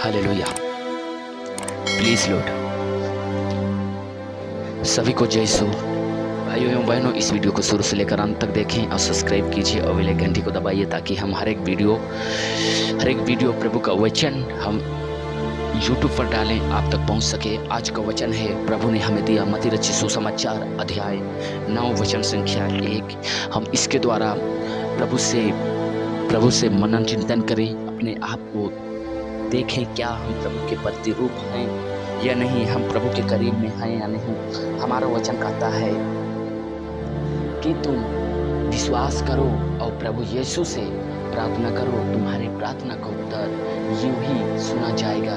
Hallelujah. Please Lord, सभी को जय यीशु। भाइयों एवं बहनों, इस वीडियो को शुरू से लेकर अंत तक देखें और सब्सक्राइब कीजिए और बेल घंटी को दबाइए ताकि हम हर एक वीडियो प्रभु का वचन हम यूट्यूब पर डालें, आप तक पहुंच सके। आज का वचन है, प्रभु ने हमें दिया मत्ती रचित सुसमाचार अध्याय 9 वचन संख्या 1। हम इसके द्वारा प्रभु से मनन चिंतन करें, अपने आप को देखें, क्या हम प्रभु के प्रतिरूप हैं या नहीं, हम प्रभु के करीब में हैं या नहीं। हमारा वचन कहता है कि तुम विश्वास करो और प्रभु यीशु से प्रार्थना करो, तुम्हारी प्रार्थना का उत्तर यूं ही सुना जाएगा।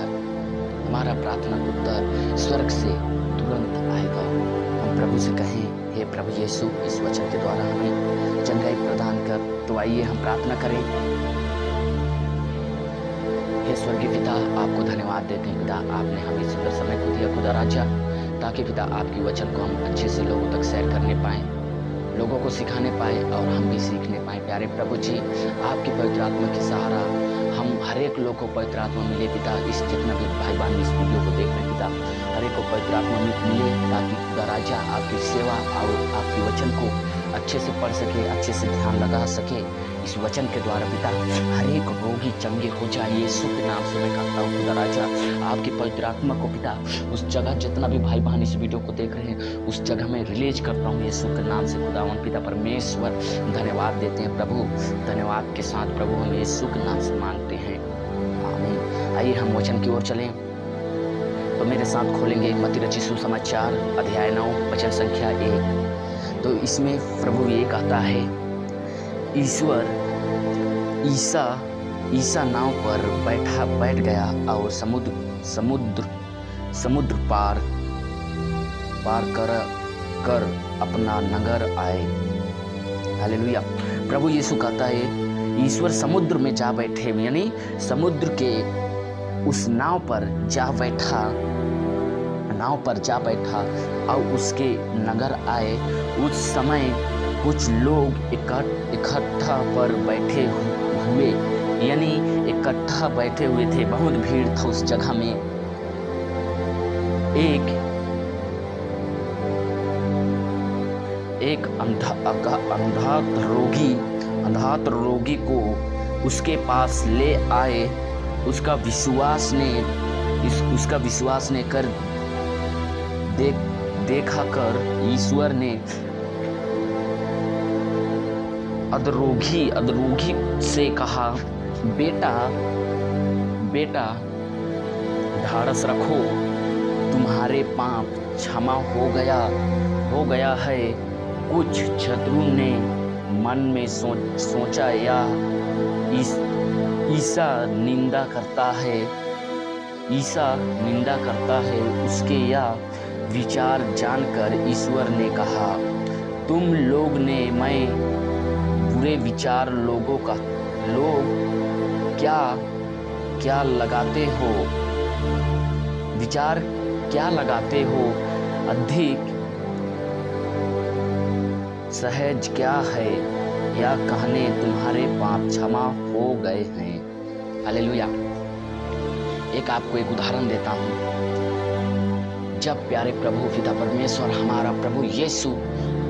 हमारा प्रार्थना का उत्तर स्वर्ग से तुरंत आएगा। हम प्रभु से कहें, हे प्रभु यीशु, इस वचन के द्वारा हमें चंगाई प्रदान कर। तो आइए हम प्रार्थना करें। हे स्वर्गीय पिता, आपको धन्यवाद देते हैं पिता, आपने हमें सुंदर समय को दिया खुदा राजा, ताकि पिता आपकी वचन को हम अच्छे से लोगों तक शेयर करने पाएँ, लोगों को सिखाने पाए और हम भी सीखने पाए। प्यारे प्रभु जी, आपकी पवित्र आत्मा के सहारा हम हर एक लोग को पवित्र आत्मा मिले पिता। इस जितना भी भाई बहन इस वीडियो को देख रहे हैं पिता, हर एक को पवित्र आत्मा मिले ताकि खुदा राजा आपकी सेवा और आपके वचन को अच्छे से पढ़ सके, अच्छे से ध्यान लगा सके। इस वचन के द्वारा पिता हर एक रोगी चंगे हो जाए, यीशु के नाम से मैं कहता हूँ खुदा राजा, आपकी पवित्र आत्मा को पिता उस जगह जितना भी भाई बहन इस वीडियो को देख रहे हैं उस जगह में रिलीज करता हूँ यीशु के नाम से। खुदावन पिता परमेश्वर धन्यवाद देते हैं प्रभु, धन्यवाद के साथ प्रभु हम यीशु के नाम से मांगते हैं, आमीन। आइए हम वचन की ओर चलें। तो मेरे साथ खोलेंगे मत्ती रचित सुसमाचार अध्याय 9 वचन संख्या 1। तो इसमें प्रभु ये कहता है, ईसा नाव पर बैठ गया और समुद्र पार कर अपना नगर आए। हालेलुया। प्रभु यीशु कहता है, ईश्वर समुद्र में जा बैठे, यानी समुद्र के उस नाव पर जा बैठा और उसके नगर आए। उस समय कुछ लोग इकट्ठा पर बैठे हुए, यानी इकट्ठा बैठे हुए थे, बहुत भीड़ था उस जगह में। एक अंधात रोगी को उसके पास ले आए। उसका विश्वास ने कर देखा कर ईश्वर ने अधरोगी से कहा, बेटा ढाढ़स रखो, तुम्हारे पाप क्षमा हो गया है। कुछ छात्रों ने मन में सोचा, या ईसा निंदा करता है। उसके यह विचार जानकर ईश्वर ने कहा, तुम लोग ने मैं बुरे विचार लोग क्या लगाते हो, अधिक सहज क्या है, या कहने तुम्हारे पाप क्षमा हो गए हैं। हालेलुया। एक आपको एक उदाहरण देता हूँ। जब प्यारे प्रभु पिता परमेश्वर हमारा प्रभु यीशु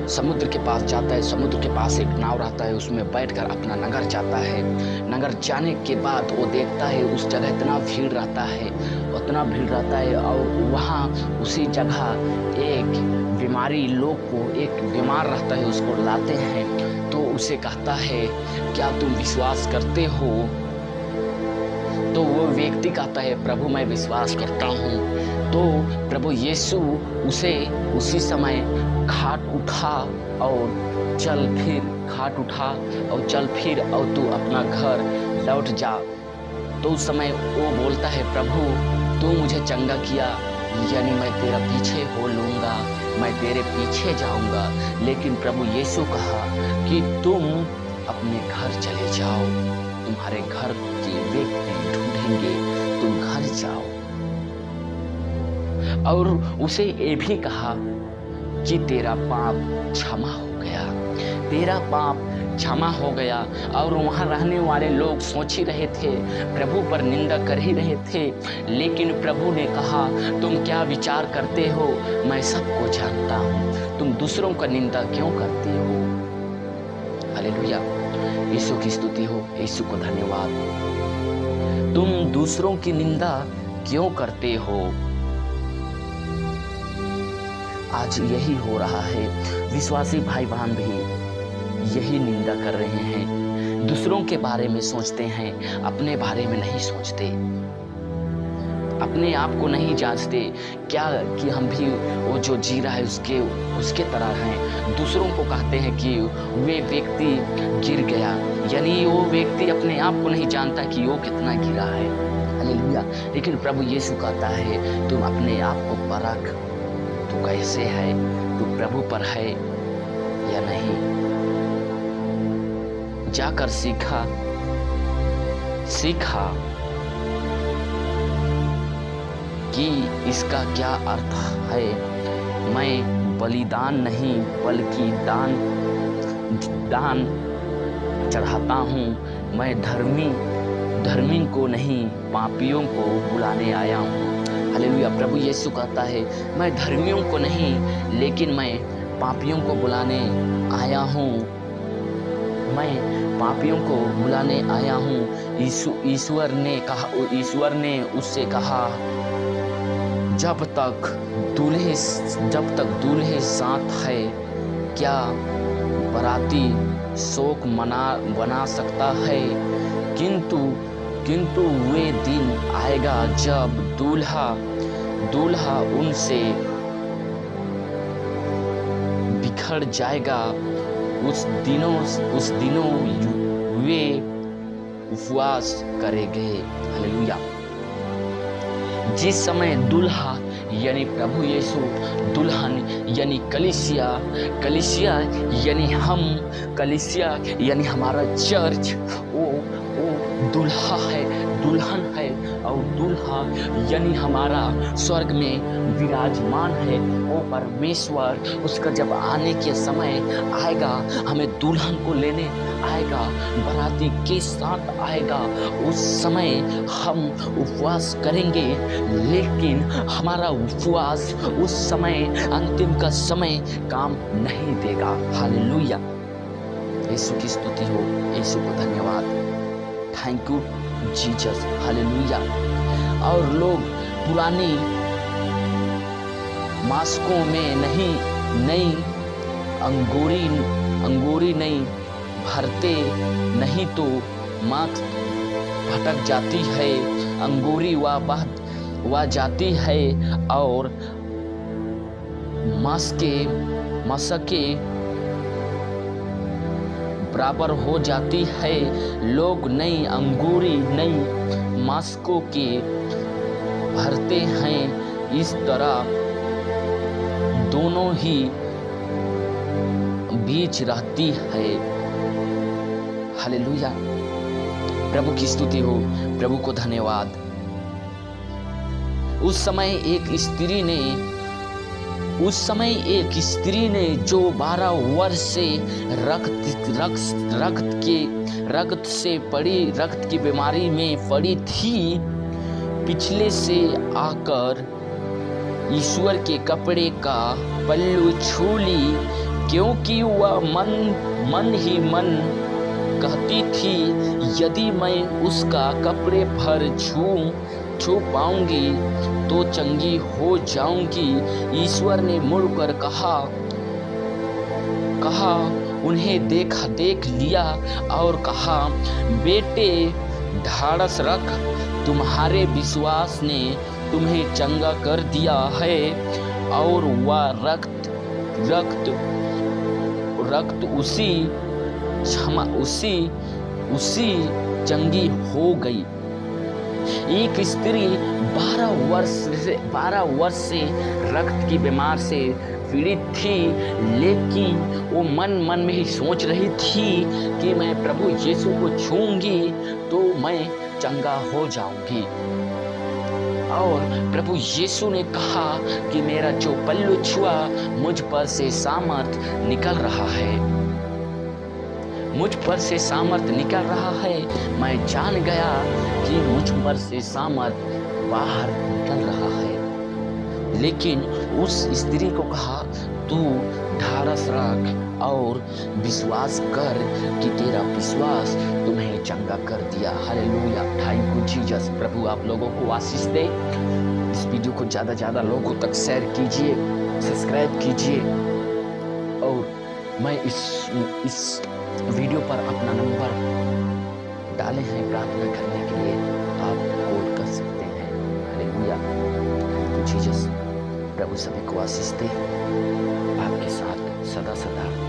समुद्र के पास जाता है, समुद्र के पास एक नाव रहता है, उसमें बैठकर अपना नगर जाता है। नगर जाने के बाद वो देखता है उस जगह इतना भीड़ रहता है और वहाँ उसी जगह एक बीमारी लोग को, एक बीमार रहता है, उसको लाते हैं। तो उसे कहता है, क्या तुम विश्वास करते हो? तो वो व्यक्ति कहता है, प्रभु मैं विश्वास करता हूँ। तो प्रभु यीशु उसे उसी समय खाट उठा और चल फिर और तू अपना घर लौट जा। तो उस समय वो बोलता है, प्रभु तू मुझे चंगा किया, यानी मैं तेरा पीछे हो लूँगा, मैं तेरे पीछे जाऊँगा। लेकिन प्रभु यीशु कहा कि तुम अपने घर चले जाओ, तुम्हारे घर के व्यक्ति ढूंढेंगे, तुम घर जाओ। और उसे ये भी कहा कि तेरा पाप क्षमा हो गया, तेरा पाप क्षमा हो गया। और वहाँ रहने वाले लोग सोच ही रहे थे, प्रभु पर निंदा कर ही रहे थे, लेकिन प्रभु ने कहा, तुम क्या विचार करते हो, मैं सबको जानता हूँ, तुम दूसरों का निंदा क्यों करते हो। हालेलुया, यीशु की स्तुति हो, यीशु को धन्यवाद। तुम दूसरों की निंदा क्यों करते हो। आज यही हो रहा है, विश्वासी भाई बहन भी यही निंदा कर रहे हैं, दूसरों के बारे में सोचते हैं, अपने बारे में नहीं सोचते, अपने आप को नहीं जांचते क्या कि हम भी वो जो जी रहा है उसके तरह हैं। दूसरों को कहते हैं कि वे व्यक्ति गिर गया, यानी वो व्यक्ति अपने आप को नहीं जानता कि वो कितना गिरा है। हालेलुया। लेकिन प्रभु यीशु कहता है, तुम अपने आप को परख, तू कैसे है, तू प्रभु पर है या नहीं। जाकर सीखा कि इसका क्या अर्थ है। मैं बलिदान नहीं बल्कि दान चढ़ाता हूँ। मैं धर्मी को नहीं पापियों को बुलाने आया हूँ। हालेलुया। प्रभु यीशु कहता है, मैं धर्मियों को नहीं लेकिन मैं पापियों को बुलाने आया हूँ। मैं पापियों को बुलाने आया हूँ। ईश्वर ने उससे कहा, जब तक दूल्हे साथ है, क्या बाराती शोक बना सकता है। किंतु वे दिन आएगा जब दूल्हा उनसे बिखर जाएगा। उस दिनों वे उपवास करेंगे। हालेलुया। जिस समय दूल्हा यानी प्रभु यीशु, दुल्हन यानी कलीसिया यानी हम, कलीसिया यानी हमारा चर्च, वो दूल्हा है, दुल्हन है, और दूल्हा यानी हमारा स्वर्ग में विराजमान है वो परमेश्वर। उसका जब आने के समय आएगा, हमें दुल्हन को लेने आएगा, बाराती के साथ आएगा। उस समय हम उपवास करेंगे, लेकिन हमारा उपवास उस समय अंतिम का समय काम नहीं देगा। हालेलुया। यीशु की स्तुति हो, यीशु को धन्यवाद। Thank you Jesus. हालेलुया। और लोग पुरानी मास्कों में नई अंगूरी नहीं भरते, नहीं तो मास्क भटक जाती है, अंगूरी वह जाती है और मसके बराबर हो जाती है। लोग नई अंगूरी नई मास्कों के भरते हैं, इस तरह दोनों ही बीच रहती है। हालेलुया। प्रभु की स्तुति हो, प्रभु को धन्यवाद। उस समय एक स्त्री ने जो 12 वर्ष से रक्त की बीमारी में पड़ी थी, पिछले से आकर ईश्वर के कपड़े का पल्लू छू ली, क्योंकि वह मन ही मन कहती थी, यदि मैं उसका कपड़े भर छू पाऊंगी तो चंगी हो जाऊंगी। ईश्वर ने मुड़कर कहा उन्हें देख लिया और कहा, बेटे ढाढ़स रख, तुम्हारे विश्वास ने तुम्हें चंगा कर दिया है। और वह रक्त उसी चंगी हो गई। एक स्त्री 12 वर्ष से रक्त की बीमार से पीड़ित थी, लेकिन वो मन में ही सोच रही थी कि मैं प्रभु यीशु को छूंगी तो मैं चंगा हो जाऊंगी। और प्रभु यीशु ने कहा कि मेरा जो पल्लू छुआ, मुझ पर से सामर्थ निकल रहा है, मुझ पर से सामर्थ निकल रहा है। मैं जान गया कि मुझ पर से सामर्थ बाहर निकल रहा है। लेकिन उस स्त्री को कहा, तू ढारस रख और विश्वास कर कि तेरा विश्वास तुम्हें चंगा कर दिया। Hallelujah, thank you Jesus. प्रभु आप लोगों को आशीष दे। इस वीडियो को ज़्यादा ज़्यादा लोगों तक शेयर कीजिए, सब्सक्राइब कीजिए। और मैं इस वीडियो पर अपना नंबर डाले हैं प्रार्थना करने के लिए, आप कोड कर सकते हैं। Hallelujah, thank you Jesus. प्रभु सभी को आशीष दे, आपके साथ सदा सदा